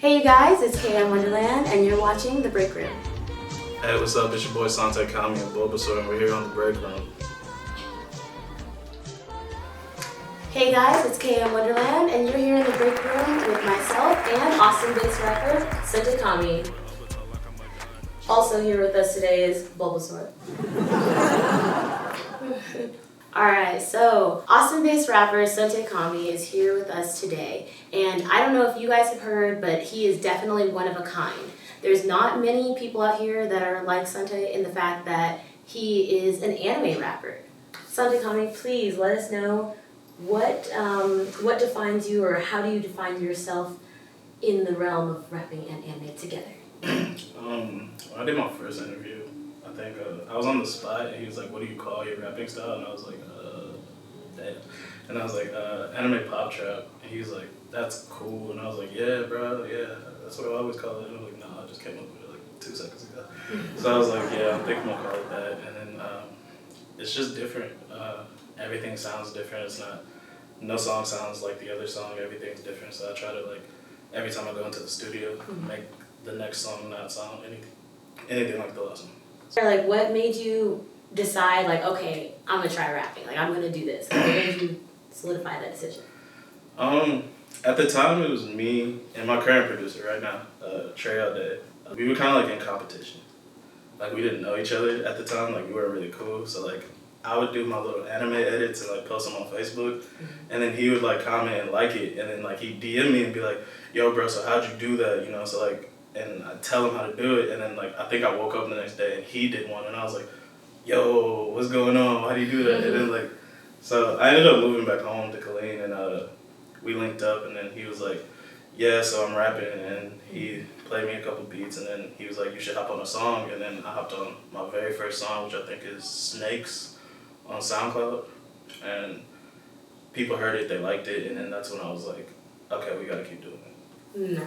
Hey you guys, it's KM Wonderland and you're watching The Breakroom. Hey, what's up? It's your boy Sunte Kami and Bulbasaur, and we're here on The Breakroom. Hey guys, it's KM Wonderland and you're here in The Breakroom with myself and Austin-based rapper Sunté Kami. Also here with us today is Bulbasaur. Alright, so Austin-based rapper Sunté Kami is here with us today, and I don't know if you guys have heard, but he is definitely one of a kind. There's not many people out here that are like Sunte in the fact that he is an anime rapper. Sunté Kami, please let us know what defines you, or how do you define yourself in the realm of rapping and anime together? When I did my first interview, I think I was on the spot and he was like, "What do you call your rapping style?" And I was like, "Damn." And I was like, "Anime pop trap." And he was like, "That's cool." And I was like, "Yeah, bro, yeah, that's what I always call it." And I was like, "Nah, I just came up with it like 2 seconds ago." So I was like, "Yeah, I think I'm gonna call it that." And then it's just different. Everything sounds different. It's not, no song sounds like the other song. Everything's different. So I try to, like, every time I go into the studio, make the next song not sound anything like the last one. Like, what made you decide, like, okay, I'm gonna try rapping, like, I'm gonna do this? Like, what made you solidify that decision? At the time, it was me and my current producer right now, Trey all day. We were kind of like in competition. Like, we didn't know each other at the time. Like, we weren't really cool. So, like, I would do my little anime edits and, like, post them on Facebook. And then he would, like, comment and like it. And then, like, he'd DM me and be like, "Yo, bro, so how'd you do that?" You know, so, like, and I'd tell him how to do it. And then, like, I think I woke up the next day and he did one. And I was like, "Yo, what's going on? How do you do that?" And then, like, so I ended up moving back home to Killeen, and we linked up, and then he was like, "Yeah, so I'm rapping," and he played me a couple beats, and then he was like, "You should hop on a song," and then I hopped on my very first song, which I think is Snakes on SoundCloud, and people heard it, they liked it, and then that's when I was like, okay, we gotta keep doing it. Nice.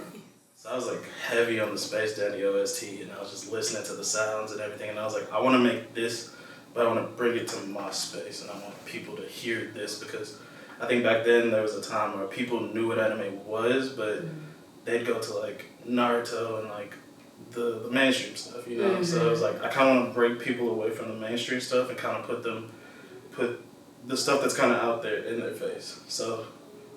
So I was like heavy on the Space Dandy OST, and I was just listening to the sounds and everything, and I was like, I want to make this, but I want to bring it to my space, and I want people to hear this, because I think back then there was a time where people knew what anime was, but they'd go to like Naruto and like the mainstream stuff, you know? So it was like, I kind of want to break people away from the mainstream stuff and kind of put the stuff that's kind of out there in their face. So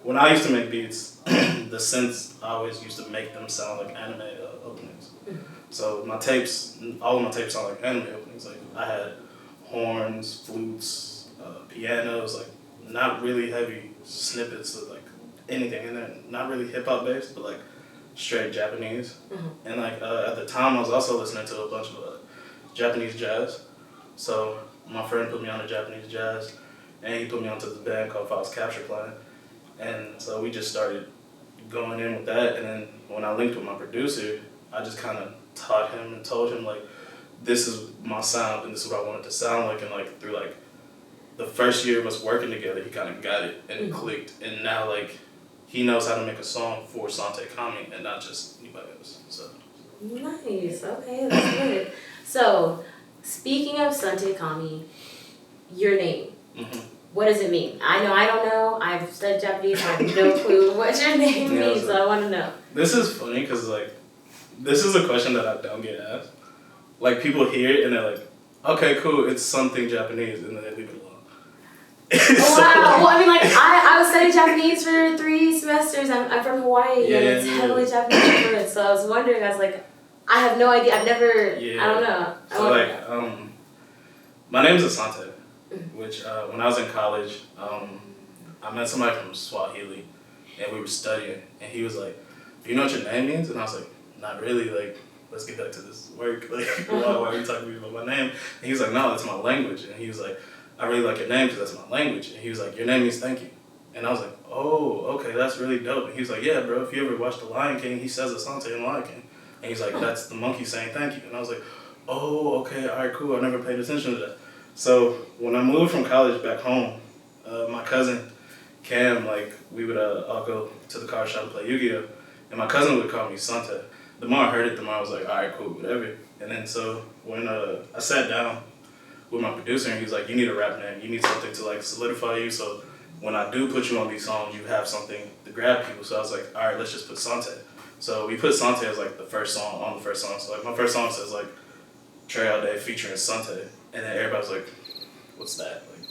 when I used to make beats, the synths, I always used to make them sound like anime openings. So my tapes, all of my tapes sound like anime openings. Like, I had horns, flutes, pianos, like not really heavy snippets of like anything in there, not really hip hop based, but like straight Japanese. And like at the time I was also listening to a bunch of Japanese jazz. So my friend put me on to Japanese jazz, and he put me onto this band called Fox Capture Plan. And so we just started going in with that, and then when I linked with my producer, I just kind of taught him and told him, like, this is my sound and this is what I want it to sound like, and like through like the first year of us working together, he kind of got it and it clicked, and now like he knows how to make a song for Sunté Kami and not just anybody else. So Nice, okay, that's good. So, speaking of Sunté Kami, your name, what does it mean? I know I don't know, I've studied Japanese, I have no clue what your name means, so I want to know. This is funny because, like, this is a question that I don't get asked. Like, people hear it and they're like, okay, cool, it's something Japanese, and then they leave it alone. So, wow, well, I mean, like, I was studying Japanese for 3 semesters. I'm from Hawaii, and it's heavily Japanese influence, so I was wondering, I was like, I have no idea, I've never, I don't know. So, like, my name's Asante, which, when I was in college, I met somebody from Swahili, and we were studying, and he was like, "Do you know what your name means?" And I was like, "Not really, like, let's get back to this work, like, why are you talking to me about my name?" And he was like, "No, that's my language," and he was like, "I really like your name because that's my language," and he was like, "Your name means thank you," and I was like, "Oh, okay, that's really dope," and he was like, "Yeah, bro, if you ever watch The Lion King, he says Asante in Lion King," and he's like, "That's the monkey saying thank you," and I was like, "Oh, okay, all right, cool, I never paid attention to that." So when I moved from college back home, my cousin Cam, like, we would all go to the car shop and play Yu-Gi-Oh! And my cousin would call me Sunte. The more I heard it, the more I was like, all right, cool, whatever. And then so when I sat down with my producer, and he was like, "You need a rap name. You need something to, like, solidify you, so when I do put you on these songs, you have something to grab people." So I was like, all right, let's just put Sunte. So we put Sunte as like the first song on the first song. So like my first song says like Trey All Day featuring Sunte, and then everybody's like, what's that? Like,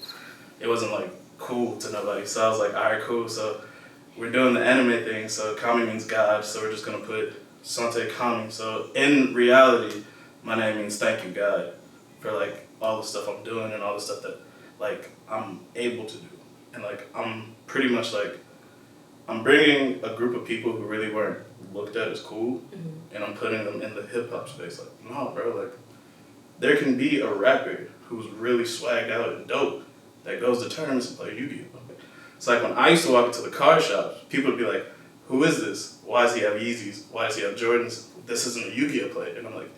it wasn't like cool to nobody. So I was like, all right, cool. So we're doing the anime thing. So Kami means God. So we're just gonna put Sunté Kami. So in reality, my name means thank you God for like all the stuff I'm doing and all the stuff that like I'm able to do. And like I'm pretty much like I'm bringing a group of people who really weren't looked at as cool, and I'm putting them in the hip hop space. Like, no, bro, like there can be a rapper who's really swagged out and dope that goes to tournaments and play Yu-Gi-Oh. It's like when I used to walk into the car shop, people would be like, who is this? Why does he have Yeezys? Why does he have Jordans? This isn't a Yu-Gi-Oh play. And I'm like,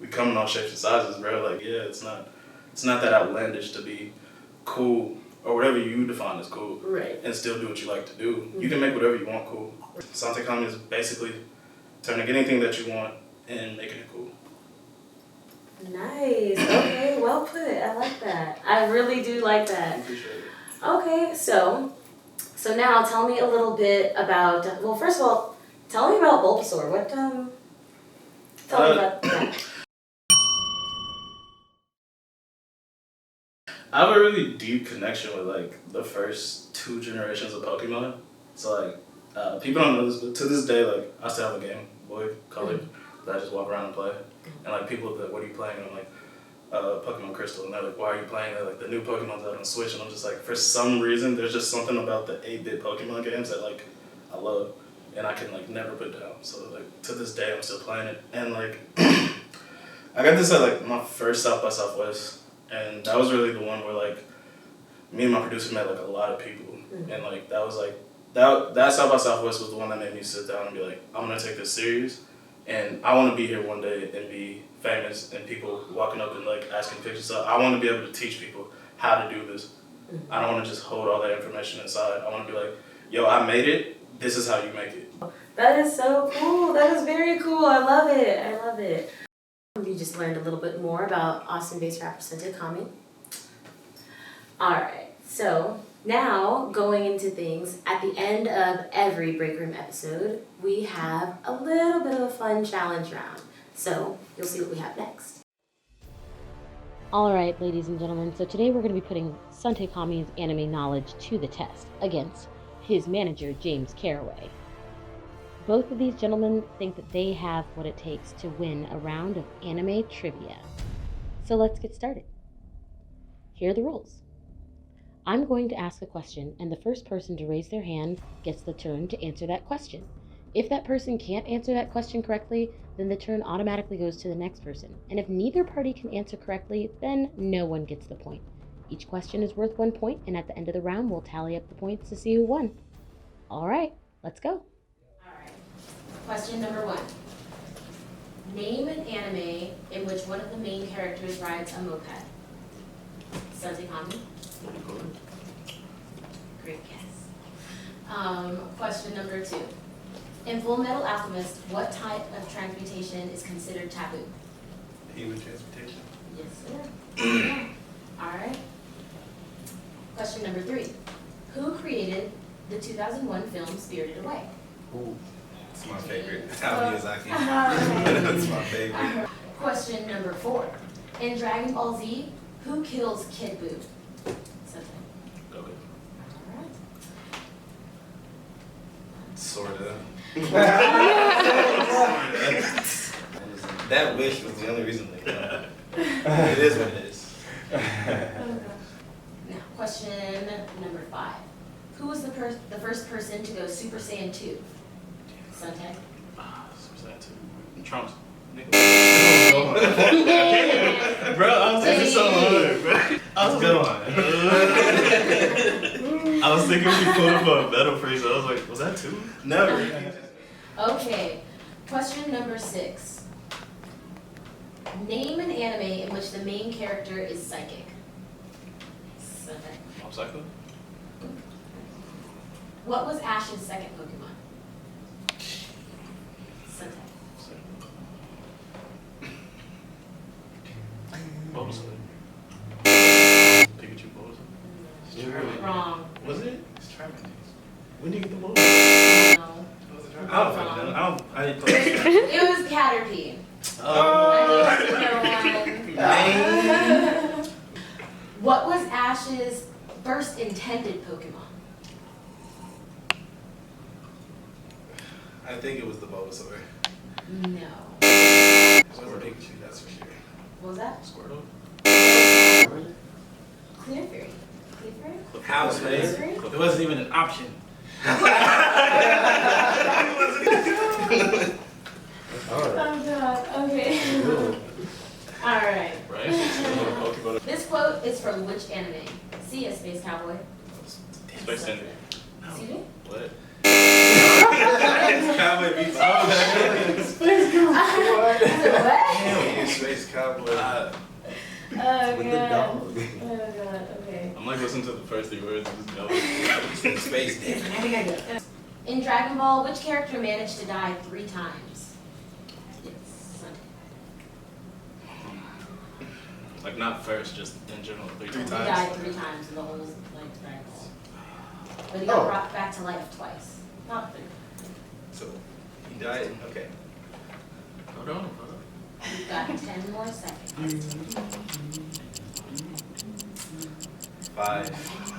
we come in all shapes and sizes, bro. Like, yeah, it's not that outlandish to be cool or whatever you define as cool, right, and still do what you like to do. You can make whatever you want cool. Sunté Kami is basically turning anything that you want and making it cool. Nice. Okay, well put. I like that. I really do like that. Appreciate it. Okay, so now tell me a little bit about. Well, first of all, tell me about Bulbasaur. What tell me about that. I have a really deep connection with like the first 2 generations of Pokemon. So like people don't know this, but to this day, like I still have a Game Boy Color that I just walk around and play. And like people that, what are you playing? And I'm like, Pokemon Crystal. And they're like, why are you playing that? Like the new Pokemon's out on Switch. And I'm just like, for some reason, there's just something about the 8-bit Pokemon games that like I love, and I can like never put down. So like to this day, I'm still playing it. And like I got this at like my first South by Southwest. And that was really the one where like me and my producer met like a lot of people, and like that was like that South by Southwest was the one that made me sit down and be like, I'm gonna take this serious, and I want to be here one day and be famous and people walking up and like asking pictures. So I want to be able to teach people how to do this. I don't want to just hold all that information inside. I want to be like, yo, I made it. This is how you make it. That is so cool. That is very cool. I love it. I love it. You just learned a little bit more about Austin-based rapper Sunté Kami. Alright, so now going into things, at the end of every Breakroom episode, we have a little bit of a fun challenge round. So you'll see what we have next. Alright, ladies and gentlemen, so today we're going to be putting Sunté Kami's anime knowledge to the test against his manager, James Carraway. Both of these gentlemen think that they have what it takes to win a round of anime trivia. So let's get started. Here are the rules. I'm going to ask a question, and the first person to raise their hand gets the turn to answer that question. If that person can't answer that question correctly, then the turn automatically goes to the next person. And if neither party can answer correctly, then no one gets the point. Each question is worth 1 point, and at the end of the round, we'll tally up the points to see who won. All right, let's go. Question number 1. Name an anime in which one of the main characters rides a moped. Sunté Kami. Great guess. Question number 2. In Full Metal Alchemist, what type of transportation is considered taboo? Human transportation. Yes, sir. All right. Question number 3. Who created the 2001 film Spirited Away? Ooh. It's my favorite. Miyazaki. That's my favorite. Question number 4. In Dragon Ball Z, who kills Kid Buu? Something. Okay. Alright. Sorta. That wish was the only reason they got it. It is what it is. Now, question number 5. Who was the first person to go Super Saiyan 2? Sunte. Super Saiyan 2. Trunks. Nigga. Yeah. Bro, I was thinking so hard, bro. I was good on it. I was thinking we pulled up a Battle Freeze. I was like, was that 2? Never. Okay. Question number 6. Name an anime in which the main character is psychic. Sunte. Mob Psycho? What was Ash's second Pokemon? Sunte. Bulbasaur. Pikachu Bulbasaur. Wrong. Was it? It's Charmander. When did you get the Bulbasaur? No. I don't fucking know. I didn't play. It was Caterpie. Oh. What was Ash's first intended Pokemon? I think it was the Bulbasaur. No. It wasn't Pikachu, that's for sure. What was that? Squirtle. Clear Fairy. Clear Fairy? House, man. It wasn't even an option. Oh god, okay. Alright. Right? This quote is from which anime? See Ya Space Cowboy. Space Cowboy. Excuse me? What? Cowboy beats Space Cowboy. Damn, Space Cowboy. Oh With the god. dog. Oh god, okay. I'm like listening to the first 3 words and just going. Space. Damn. In Dragonball, which character managed to die 3 times? Yes. Like not first, just in general 3 He times. died 3 times in the whole Dragonball. But he got brought back to life twice. Not 3. So, he died? Okay. Hold on. You've got 10 more seconds. 5.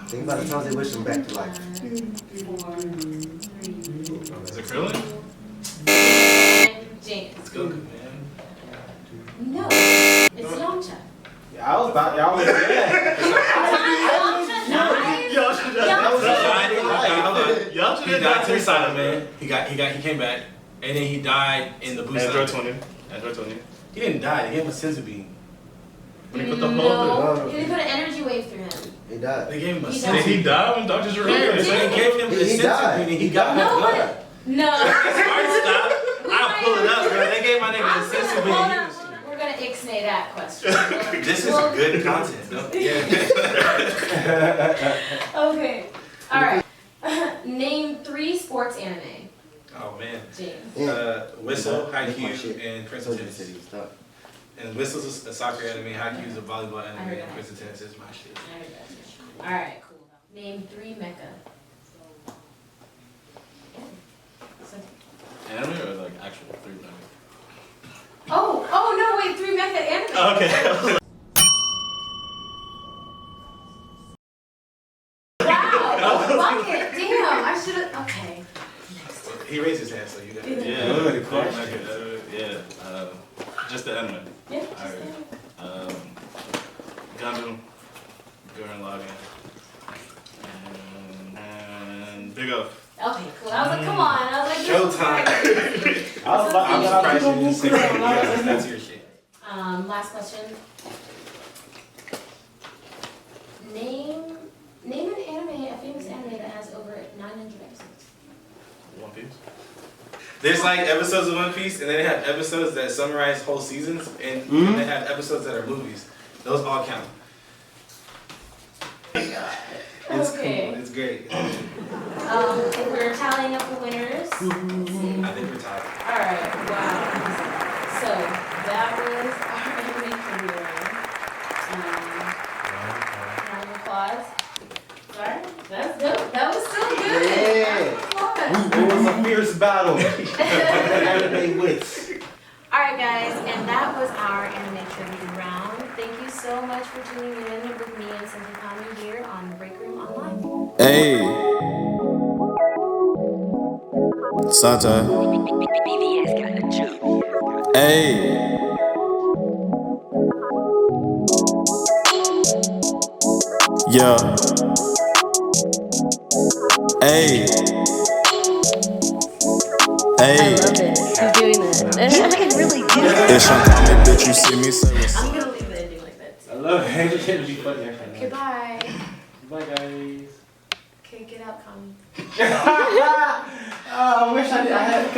Think about the times they wish them back to life. 4, 3, Is it Krillin? and James. Let's go, man. No, it's Yamcha. Yeah, I was about, y'all was Yamcha died? Y'all should He died 3 times, man. He came back, and then he died in the boost. Android 20. Android 20. He didn't die. They gave him a senzu bean. When he put the whole No, they put an energy wave through him. He died. They gave him a He senzu died. Did he die when Dr. Jerome? He So they gave him the He senzu died. bean, and he got No, back but up. no. Alright, stop. I'll pull it up, bro. They gave my nigga I'm a senzu gonna, bean. hold on. We're gonna ixnay that question. This is good content, though. Yeah. Okay. All right. Name 3 sports anime. Oh, man. James. Whistle, That's my Haikyuu, shit. and Prince So of you Tennis. said he was stuck. And Whistle's a soccer anime, Haikyuu's a volleyball I anime, heard and that. Prince of Tennis is my shit. I heard that. All right, cool. Name 3 mecha. Anime or like actual 3 mecha? Oh no, wait, 3 mecha anime. Okay. Wow, fuck it. Damn, I should have. Okay. He raised his hand, so you got it. Yeah. Good question. Yeah. Just the anime. Yeah. Alright. Gundam, Gurren Lagann, and Big O. Okay, cool. I was like, come on. I was like, Showtime. I was like, I'm surprised you didn't say that. That's your shit. Last question. Name an anime, a famous anime that has over 900 episodes. One Piece. There's like episodes of One Piece, and then they have episodes that summarize whole seasons, and they have episodes that are movies. Those all count. It's Okay. cool. It's great. If we're tallying up the winners. Let's see. I think we're tied. Alright, wow. So, that was our anime career. Round of applause. Sorry? That's dope. That was so good. Yeah. Round of It was a fierce battle. Anime wits. Alright guys, and that was our anime trivia round. Thank you so much for tuning in with me and Sunte Kami here on Breakroom Online. Hey, Sunte. Hey. Yeah. Hey. Hey. I love it. You're doing that. It's Kami, bitch. You see me say what's I'm gonna leave the ending like that too. I love it. It's gonna be funny. Okay, bye. Bye, guys. Okay, get out, Kami. I wish I had